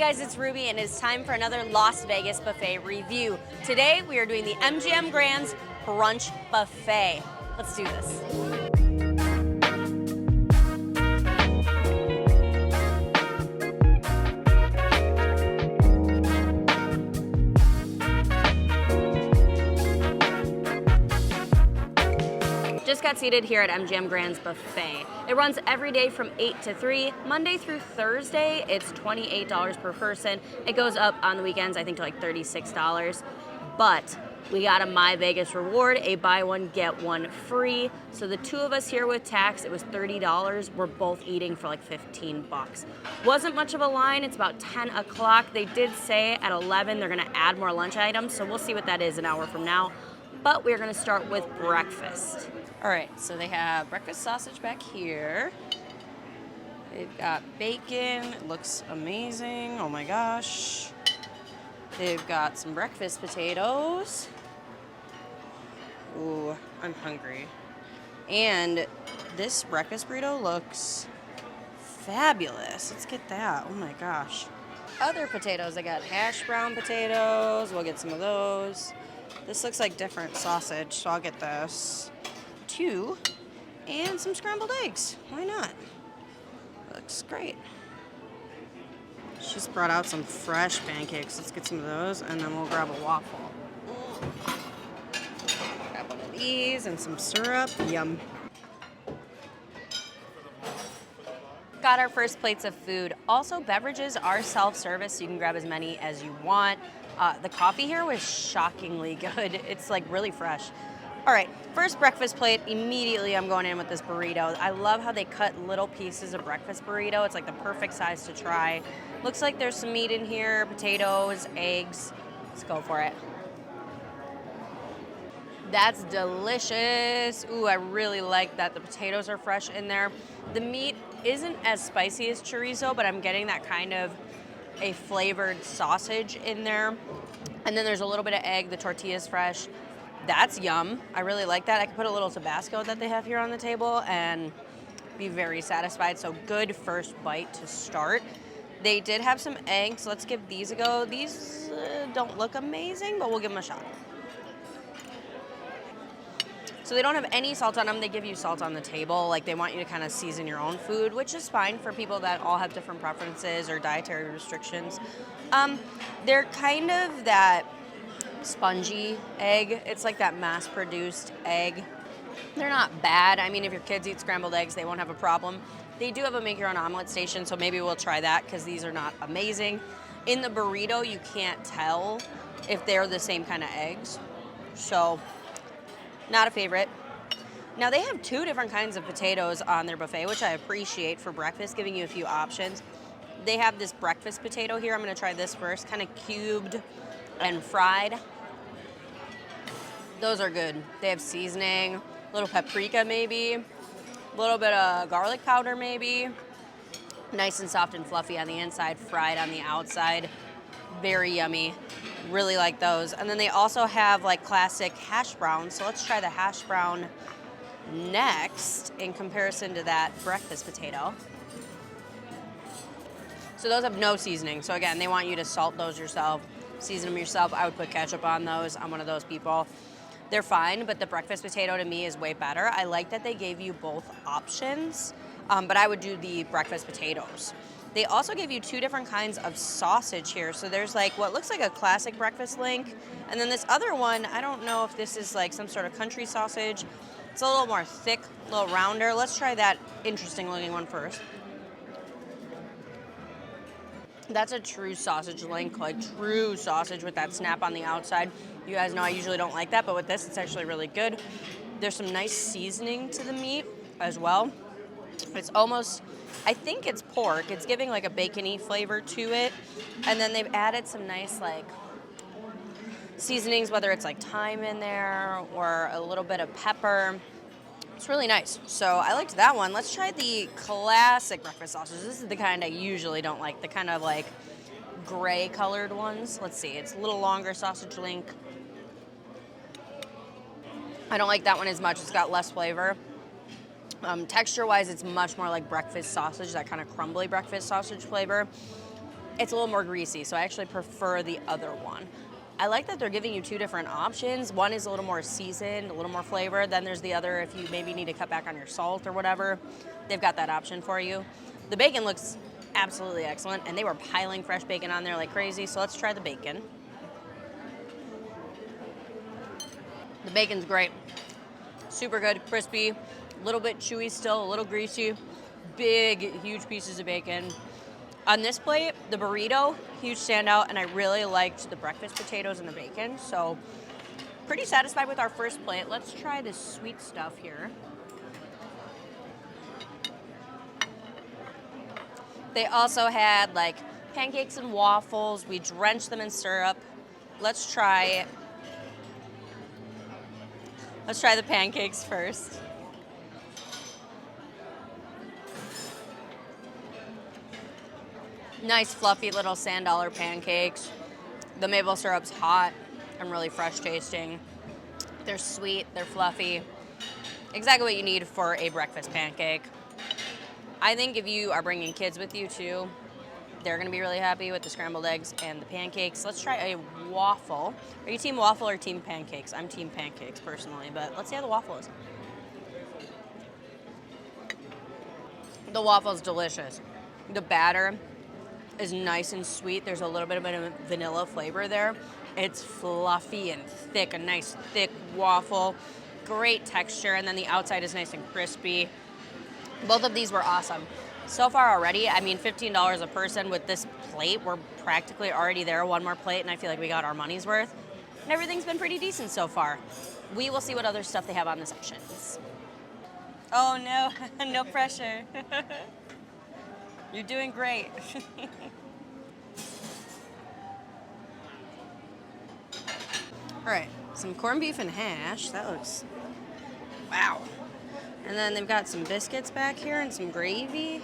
guys, it's Ruby and it's time for another Las Vegas buffet review. Today we are doing the MGM Grand's Brunch Buffet. Let's do this. Just got seated here at MGM Grand's Buffet. It runs every day from 8 to 3. Monday through Thursday, it's $28 per person. It goes up on the weekends, I think, to like $36. But we got a MyVegas Reward, a buy one, get one free. So the two of us here with tax, it was $30. We're both eating for like 15 bucks. Wasn't much of a line, it's about 10 o'clock. They did say at 11 they're gonna add more lunch items, so we'll see what that is an hour from now. But we're gonna start with breakfast. All right, so they have breakfast sausage back here. They've got bacon, it looks amazing, oh my gosh. They've got some breakfast potatoes. Ooh, I'm hungry. And this breakfast burrito looks fabulous. Let's get that, oh my gosh. Other potatoes, I got hash brown potatoes, we'll get some of those. This looks like different sausage, so I'll get this. Two, and some scrambled eggs. Why not? Looks great. She's brought out some fresh pancakes. Let's get some of those, and then we'll grab a waffle. Grab one of these and some syrup. Yum. Got our first plates of food. Also, beverages are self-service, so you can grab as many as you want. The coffee here was shockingly good. It's like really fresh. All right, first breakfast plate, immediately I'm going in with this burrito. I love how they cut little pieces of breakfast burrito. It's like the perfect size to try. Looks like there's some meat in here, potatoes, eggs. Let's go for it. That's delicious. Ooh, I really like that the potatoes are fresh in there. The meat isn't as spicy as chorizo, but I'm getting that kind of a flavored sausage in there. And then there's a little bit of egg, the tortilla's fresh. That's yum. I really like that. I could put a little Tabasco that they have here on the table and be very satisfied. So good first bite to start. They did have some eggs. Let's give these a go. These don't look amazing, but we'll give them a shot. So they don't have any salt on them. They give you salt on the table. Like they want you to kind of season your own food, which is fine for people that all have different preferences or dietary restrictions. They're kind of that spongy egg. It's like that mass-produced egg. They're not bad. I mean, if your kids eat scrambled eggs, they won't have a problem. They do have a make-your-own omelet station, so maybe we'll try that because these are not amazing. In the burrito, you can't tell if they're the same kind of eggs, so not a favorite. Now, they have two different kinds of potatoes on their buffet, which I appreciate for breakfast, giving you a few options. They have this breakfast potato here. I'm going to try this first, kind of cubed and fried. Those are good. They have seasoning, a little paprika maybe, a little bit of garlic powder maybe. Nice and soft and fluffy on the inside, fried on the outside. Very yummy. Really like those. And then they also have like classic hash browns. So let's try the hash brown next in comparison to that breakfast potato. So those have no seasoning. So again, they want you to salt those yourself, season them yourself. I would put ketchup on those. I'm one of those people. They're fine, but the breakfast potato to me is way better. I like that they gave you both options, but I would do the breakfast potatoes. They also gave you two different kinds of sausage here. So there's like what looks like a classic breakfast link, and then this other one, I don't know if this is like some sort of country sausage. It's a little more thick, a little rounder. Let's try that interesting looking one first. That's a true sausage link, like true sausage with that snap on the outside. You guys know I usually don't like that, but with this, it's actually really good. There's some nice seasoning to the meat as well. It's almost, I think it's pork. It's giving like a bacony flavor to it. And then they've added some nice like seasonings, whether it's like thyme in there or a little bit of pepper. It's really nice. So I liked that one. Let's try the classic breakfast sausage. This is the kind I usually don't like, the kind of like gray colored ones. Let's see, it's a little longer sausage link. I don't like that one as much. It's got less flavor. Texture-wise, it's much more like breakfast sausage, that kind of crumbly breakfast sausage flavor. it's a little more greasy, so I actually prefer the other one. I like that they're giving you two different options. One is a little more seasoned, a little more flavored. Then there's the other if you maybe need to cut back on your salt or whatever. They've got that option for you. The bacon looks absolutely excellent, and they were piling fresh bacon on there like crazy, so let's try the bacon. The bacon's great. Super good, crispy, a little bit chewy still, a little greasy. Big, huge pieces of bacon. On this plate, the burrito, huge standout, and I really liked the breakfast potatoes and the bacon, so pretty satisfied with our first plate. Let's try this sweet stuff here. They also had like pancakes and waffles. We drenched them in syrup. Let's try the pancakes first. Nice fluffy little sand dollar pancakes. The maple syrup's hot and really fresh tasting. They're sweet, they're fluffy. Exactly what you need for a breakfast pancake. I think if you are bringing kids with you too, they're gonna be really happy with the scrambled eggs and the pancakes. Let's try a waffle. Are you team waffle or team pancakes? I'm team pancakes personally, but let's see how the waffle is. The waffle's delicious. The batter is nice and sweet. There's a little bit of a vanilla flavor there. It's fluffy and thick, a nice thick waffle. Great texture, and then the outside is nice and crispy. Both of these were awesome. So far already, I mean, $15 a person with this plate. We're practically already there, one more plate, and I feel like we got our money's worth. And everything's been pretty decent so far. We will see what other stuff they have on the sections. Oh no, no pressure. You're doing great. All right, some corned beef and hash. That looks, wow. And then they've got some biscuits back here and some gravy.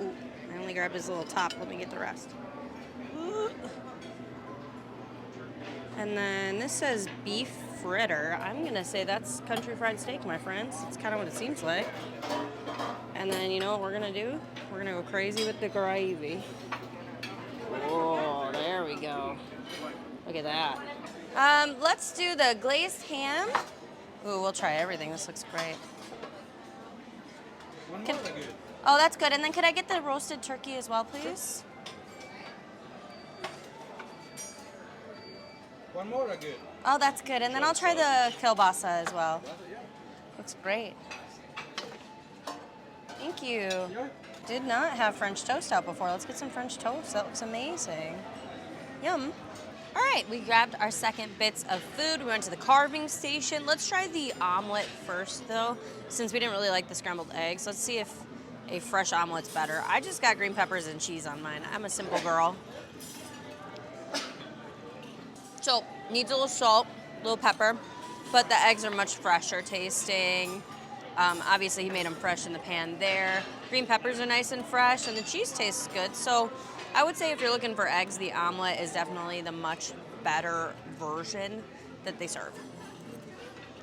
Ooh, I only grabbed his little top. Let me get the rest. Ooh. And then this says beef fritter. I'm gonna say that's country fried steak, my friends. It's kind of what it seems like. And then you know what we're gonna do? We're gonna go crazy with the gravy. Oh, there we go. Look at that. Let's do the glazed ham. Ooh, we'll try everything. This looks great. Oh, that's good. And then could I get the roasted turkey as well, please? One more are good. Oh, that's good. And then I'll try the kielbasa as well. Looks great. Thank you. Did not have French toast out before. Let's get some French toast. That looks amazing. Yum. All right, we grabbed our second bits of food. We went to the carving station. Let's try the omelet first, though, since we didn't really like the scrambled eggs. Let's see if a fresh omelet's better. I just got green peppers and cheese on mine. I'm a simple girl. So, needs a little salt, a little pepper, but the eggs are much fresher tasting. Obviously, he made them fresh in the pan there. Green peppers are nice and fresh, and the cheese tastes good. So, I would say if you're looking for eggs, the omelet is definitely the much better version that they serve.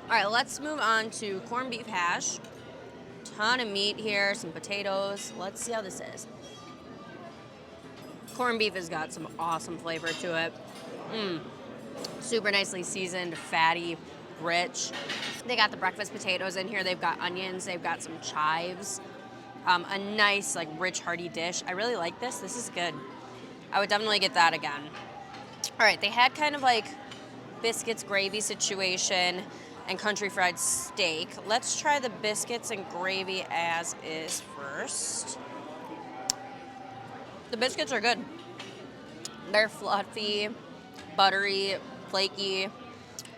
All right, let's move on to corned beef hash. Ton of meat here, some potatoes. Let's see how this is. Corned beef has got some awesome flavor to it. Super nicely seasoned, fatty, rich. They got the breakfast potatoes in here. They've got onions. They've got some chives. A nice, like, rich, hearty dish. I really like this. This is good. I would definitely get that again. All right, they had kind of like biscuits gravy situation and country fried steak. Let's try the biscuits and gravy as is first. The biscuits are good. They're fluffy, buttery, flaky.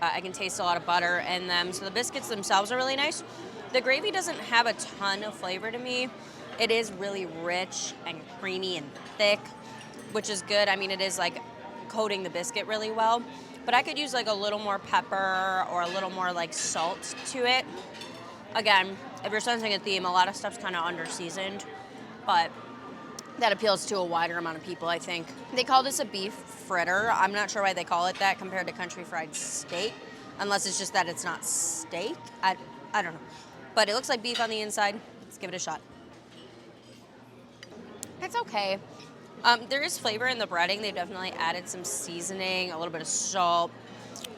I can taste a lot of butter in them. So the biscuits themselves are really nice. The gravy doesn't have a ton of flavor to me. It is really rich and creamy and thick, which is good. I mean, it is like coating the biscuit really well. But I could use like a little more pepper or a little more like salt to it. Again, if you're sensing a theme, a lot of stuff's kind of under-seasoned, but that appeals to a wider amount of people, I think. They call this a beef fritter. I'm not sure why they call it that compared to country fried steak, unless it's just that it's not steak. I don't know. But it looks like beef on the inside. Let's give it a shot. It's okay. There is flavor in the breading. They've definitely added some seasoning, a little bit of salt.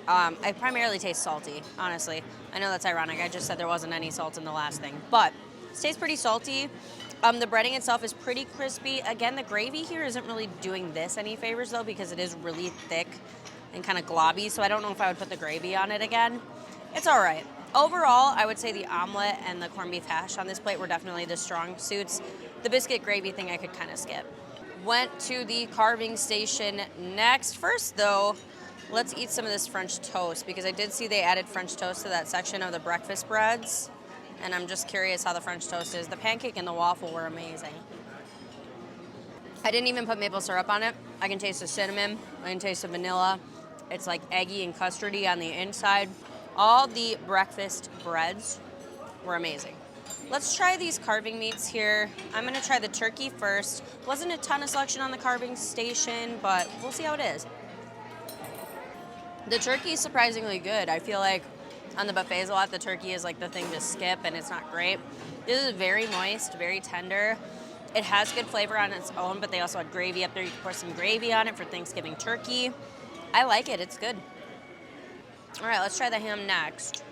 I primarily taste salty, honestly. I know that's ironic. I just said there wasn't any salt in the last thing, but it tastes pretty salty. The breading itself is pretty crispy. Again, the gravy here isn't really doing this any favors though, because it is really thick and kind of globby, so I don't know if I would put the gravy on it again. It's all right. Overall, I would say the omelet and the corned beef hash on this plate were definitely the strong suits. The biscuit gravy thing I could kind of skip. Went to the carving station next. First though, let's eat some of this French toast, because I did see they added French toast to that section of the breakfast breads, and I'm just curious how the French toast is. The pancake and the waffle were amazing. I didn't even put maple syrup on it. I can taste the cinnamon, I can taste the vanilla. It's like eggy and custardy on the inside. All the breakfast breads were amazing. Let's try these carving meats here. I'm gonna try the turkey first. Wasn't a ton of selection on the carving station, but we'll see how it is. The turkey is surprisingly good. I feel like on the buffets a lot, the turkey is like the thing to skip and it's not great. This is very moist, very tender. It has good flavor on its own, but they also had gravy up there. You can pour some gravy on it for Thanksgiving turkey. I like it, it's good. All right, let's try the ham next.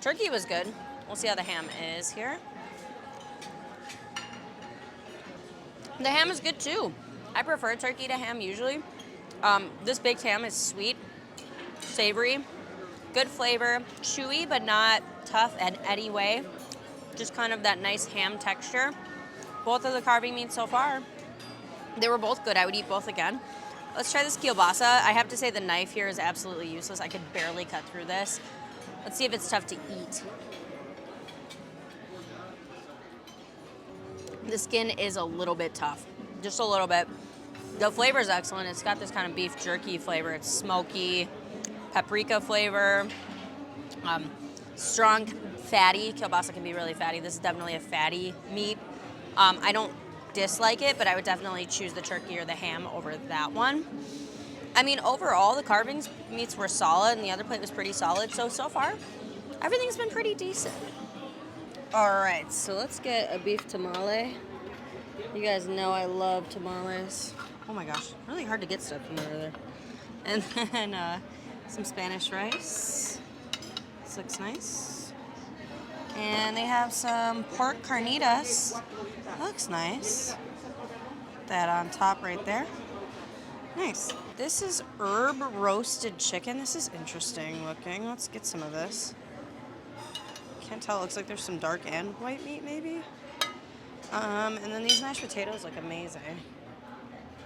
Turkey was good. We'll see how the ham is here. The ham is good too. I prefer turkey to ham usually. This baked ham is sweet, savory, good flavor, chewy but not tough in any way. Just kind of that nice ham texture. Both of the carving meats so far, they were both good. I would eat both again. Let's try this kielbasa. I have to say the knife here is absolutely useless. I could barely cut through this. Let's see if it's tough to eat. The skin is a little bit tough, just a little bit. The flavor is excellent. It's got this kind of beef jerky flavor. It's smoky, paprika flavor, strong, fatty. Kielbasa can be really fatty. This is definitely a fatty meat. I don't dislike it, but I would definitely choose the turkey or the ham over that one. I mean, overall, the carvings meats were solid, and the other plate was pretty solid. So far, everything's been pretty decent. All right, so let's get a beef tamale. You guys know I love tamales. Oh my gosh, really hard to get stuff from over there. And then some Spanish rice. This looks nice. And they have some pork carnitas. That looks nice. That on top right there. Nice. This is herb roasted chicken. This is interesting looking. Let's get some of this. Can't tell. It looks like there's some dark and white meat maybe. And then these mashed potatoes look amazing.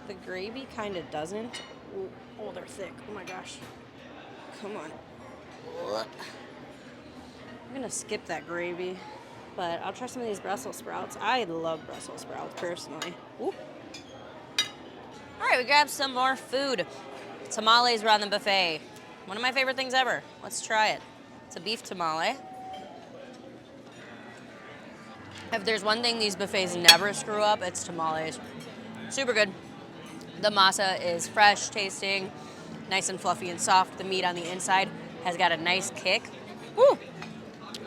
The gravy kind of doesn't. Ooh, oh, they're thick. Oh my gosh. Come on. I'm gonna skip that gravy, but I'll try some of these Brussels sprouts. I love Brussels sprouts personally. Ooh. All right, we grabbed some more food. Tamales were on the buffet. One of my favorite things ever. Let's try it. It's a beef tamale. If there's one thing these buffets never screw up, it's tamales. Super good. The masa is fresh tasting, nice and fluffy and soft. The meat on the inside has got a nice kick. Woo!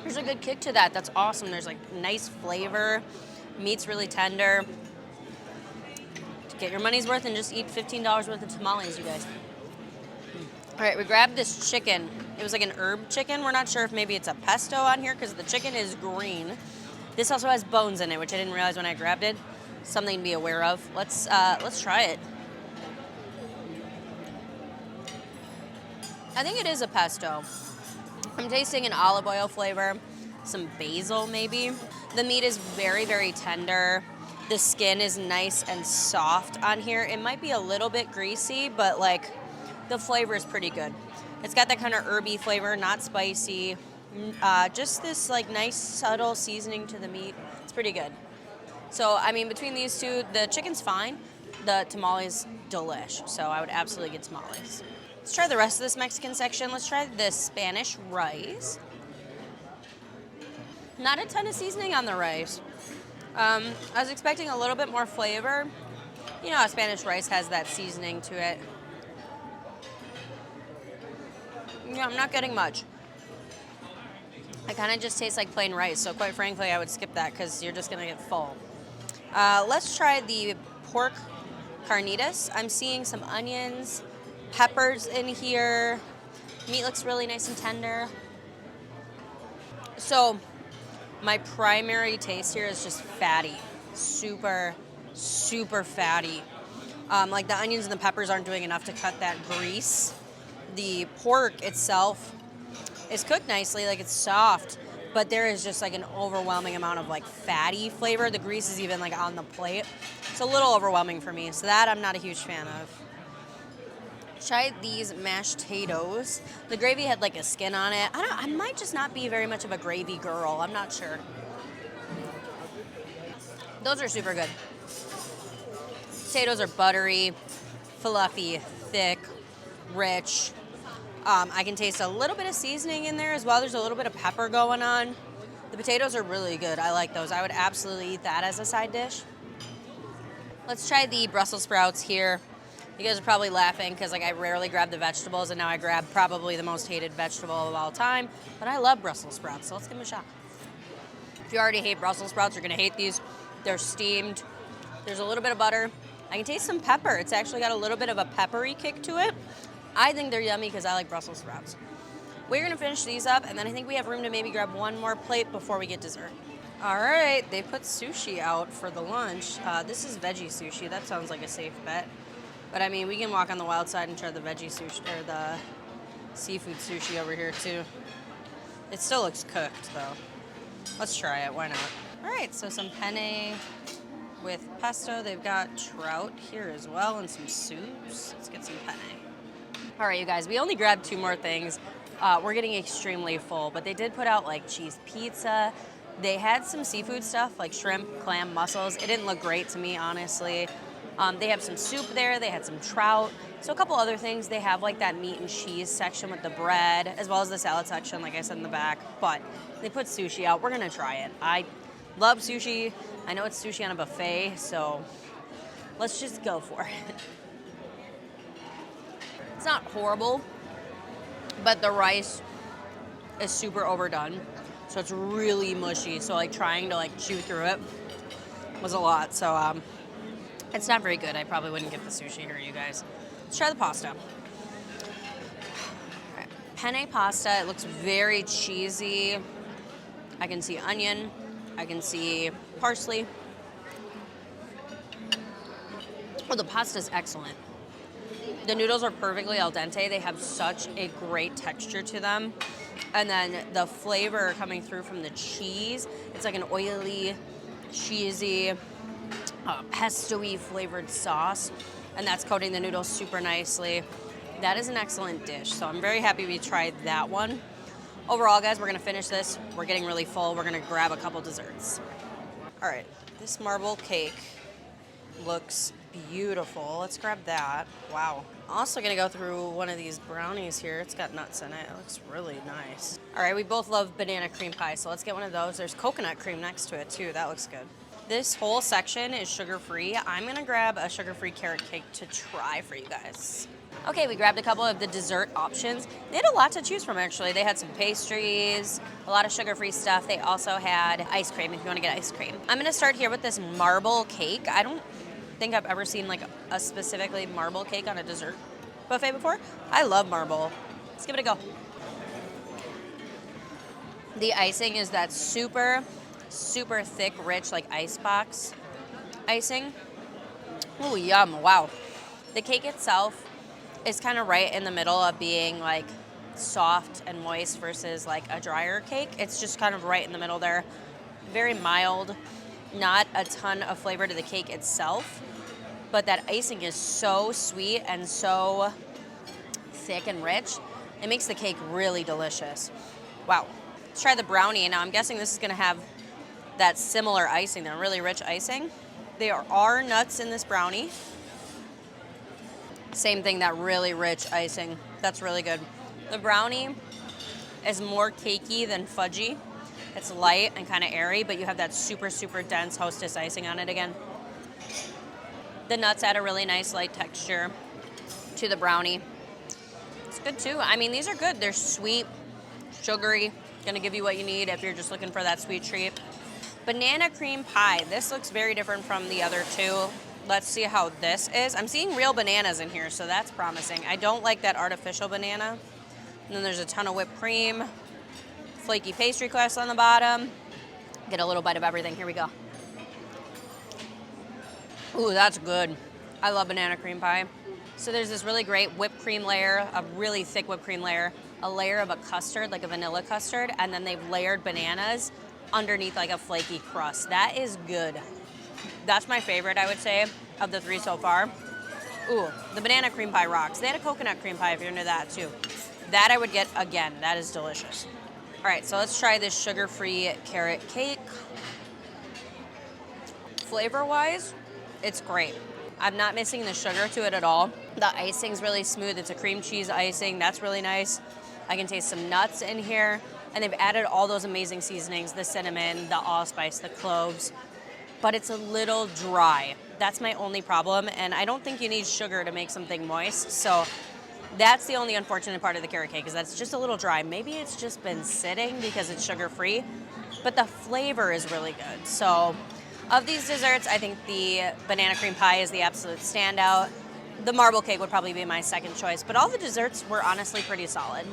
There's a good kick to that. That's awesome. There's like nice flavor. Meat's really tender. To get your money's worth and just eat $15 worth of tamales, you guys. All right, we grabbed this chicken. It was like an herb chicken. We're not sure if maybe it's a pesto on here because the chicken is green. This also has bones in it, which I didn't realize when I grabbed it. Something to be aware of. Let's try it. I think it is a pesto. I'm tasting an olive oil flavor, some basil maybe. The meat is very, very tender. The skin is nice and soft on here. It might be a little bit greasy, but like the flavor is pretty good. It's got that kind of herby flavor, not spicy. Just this like nice subtle seasoning to the meat. It's pretty good. So, I mean, between these two, the chicken's fine. The tamale's delish. So I would absolutely get tamales. Let's try the rest of this Mexican section. Let's try the Spanish rice. Not a ton of seasoning on the rice. I was expecting a little bit more flavor. You know how Spanish rice has that seasoning to it. Yeah, I'm not getting much. It kind of just tastes like plain rice, so quite frankly, I would skip that because you're just going to get full. Let's try the pork carnitas. I'm seeing some onions, peppers in here. Meat looks really nice and tender. So my primary taste here is just fatty, super, super fatty. Like the onions and the peppers aren't doing enough to cut that grease. The pork itself is cooked nicely, like it's soft, but there is just like an overwhelming amount of like fatty flavor. The grease is even like on the plate. It's a little overwhelming for me, so that I'm not a huge fan of. Tried these mashed potatoes. The gravy had like a skin on it. I might just not be very much of a gravy girl. I'm not sure. Those are super good. Potatoes are buttery, fluffy, thick, rich. I can taste a little bit of seasoning in there as well. There's a little bit of pepper going on. The potatoes are really good. I like those. I would absolutely eat that as a side dish. Let's try the Brussels sprouts here. You guys are probably laughing because like I rarely grab the vegetables, and now I grab probably the most hated vegetable of all time. But I love Brussels sprouts, so let's give them a shot. If you already hate Brussels sprouts, you're gonna hate these. They're steamed. There's a little bit of butter. I can taste some pepper. It's actually got a little bit of a peppery kick to it. I think they're yummy because I like Brussels sprouts. We're gonna finish these up, and then I think we have room to maybe grab one more plate before we get dessert. All right, they put sushi out for the lunch. This is veggie sushi. That sounds like a safe bet. But I mean, we can walk on the wild side and try the veggie sushi, or the seafood sushi over here too. It still looks cooked though. Let's try it, why not? All right, so some penne with pesto. They've got trout here as well and some soups. Let's get some penne. All right, you guys, we only grabbed 2 more things. We're getting extremely full, but they did put out like cheese pizza. They had some seafood stuff like shrimp, clam, mussels. It didn't look great to me, honestly. They have some soup there. They had some trout. So a couple other things. They have like that meat and cheese section with the bread, as well as the salad section, like I said in the back. But they put sushi out. We're gonna try it. I love sushi. I know it's sushi on a buffet, so let's just go for it. It's not horrible, but the rice is super overdone. So it's really mushy. So like trying to like chew through it was a lot. So it's not very good. I probably wouldn't get the sushi here, you guys. Let's try the pasta. All right. Penne pasta, it looks very cheesy. I can see onion. I can see parsley. Oh, the pasta's excellent. The noodles are perfectly al dente. They have such a great texture to them. And then the flavor coming through from the cheese, it's like an oily, cheesy, pesto-y flavored sauce, and that's coating the noodles super nicely. That is an excellent dish, so I'm very happy we tried that one. Overall, guys, we're gonna finish this. We're getting really full. We're gonna grab a couple desserts. All right, this marble cake looks beautiful. Let's grab that. Wow. Also gonna go through one of these brownies here. It's got nuts in it. It looks really nice. All right, we both love banana cream pie, so let's get one of those. There's coconut cream next to it too. That looks good. This whole section is sugar-free. I'm gonna grab a sugar-free carrot cake to try for you guys. Okay, we grabbed a couple of the dessert options. They had a lot to choose from, actually. They had some pastries, a lot of sugar-free stuff. They also had ice cream if you wanna get ice cream. I'm gonna start here with this marble cake. I don't think I've ever seen like a specifically marble cake on a dessert buffet before. I love marble. Let's give it a go. The icing is that super thick, rich, like icebox icing. Oh, yum, wow. The cake itself is kind of right in the middle of being like soft and moist versus like a drier cake. It's just kind of right in the middle there. Very mild, not a ton of flavor to the cake itself, but that icing is so sweet and so thick and rich. It makes the cake really delicious. Wow. Let's try the brownie. Now I'm guessing this is gonna have that similar icing, that really rich icing. There are nuts in this brownie. Same thing, that really rich icing. That's really good. The brownie is more cakey than fudgy. It's light and kind of airy, but you have that super dense Hostess icing on it again. The nuts add a really nice light texture to the brownie. It's good too. I mean, these are good. They're sweet, sugary, gonna give you what you need if you're just looking for that sweet treat. Banana cream pie. This looks very different from the other two. Let's see how this is. I'm seeing real bananas in here, so that's promising. I don't like that artificial banana. And then there's a ton of whipped cream, flaky pastry crust on the bottom. Get a little bite of everything. Here we go. Ooh, that's good. I love banana cream pie. So there's this really great whipped cream layer, a really thick whipped cream layer, a layer of a custard, like a vanilla custard, and then they've layered bananas underneath like a flaky crust. That is good. That's my favorite, I would say, of the 3 so far. Ooh, the banana cream pie rocks. They had a coconut cream pie if you're into that too. That I would get again. That is delicious. All right, so let's try this sugar-free carrot cake. Flavor-wise, it's great. I'm not missing the sugar to it at all. The icing's really smooth. It's a cream cheese icing. That's really nice. I can taste some nuts in here. And they've added all those amazing seasonings, the cinnamon, the allspice, the cloves. But it's a little dry. That's my only problem. And I don't think you need sugar to make something moist. So that's the only unfortunate part of the carrot cake, is that's just a little dry. Maybe it's just been sitting because it's sugar-free. But the flavor is really good. So of these desserts, I think the banana cream pie is the absolute standout. The marble cake would probably be my second choice, but all the desserts were honestly pretty solid.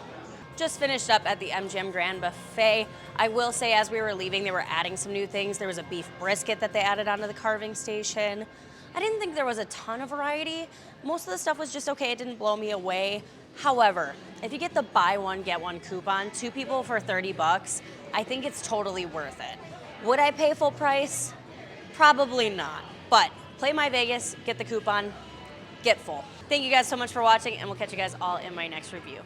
Just finished up at the MGM Grand Buffet. I will say, as we were leaving, they were adding some new things. There was a beef brisket that they added onto the carving station. I didn't think there was a ton of variety. Most of the stuff was just okay. It didn't blow me away. However, if you get the buy one, get one coupon, 2 people for 30 bucks, I think it's totally worth it. Would I pay full price? Probably not, but play MyVegas, get the coupon, get full. Thank you guys so much for watching, and we'll catch you guys all in my next review.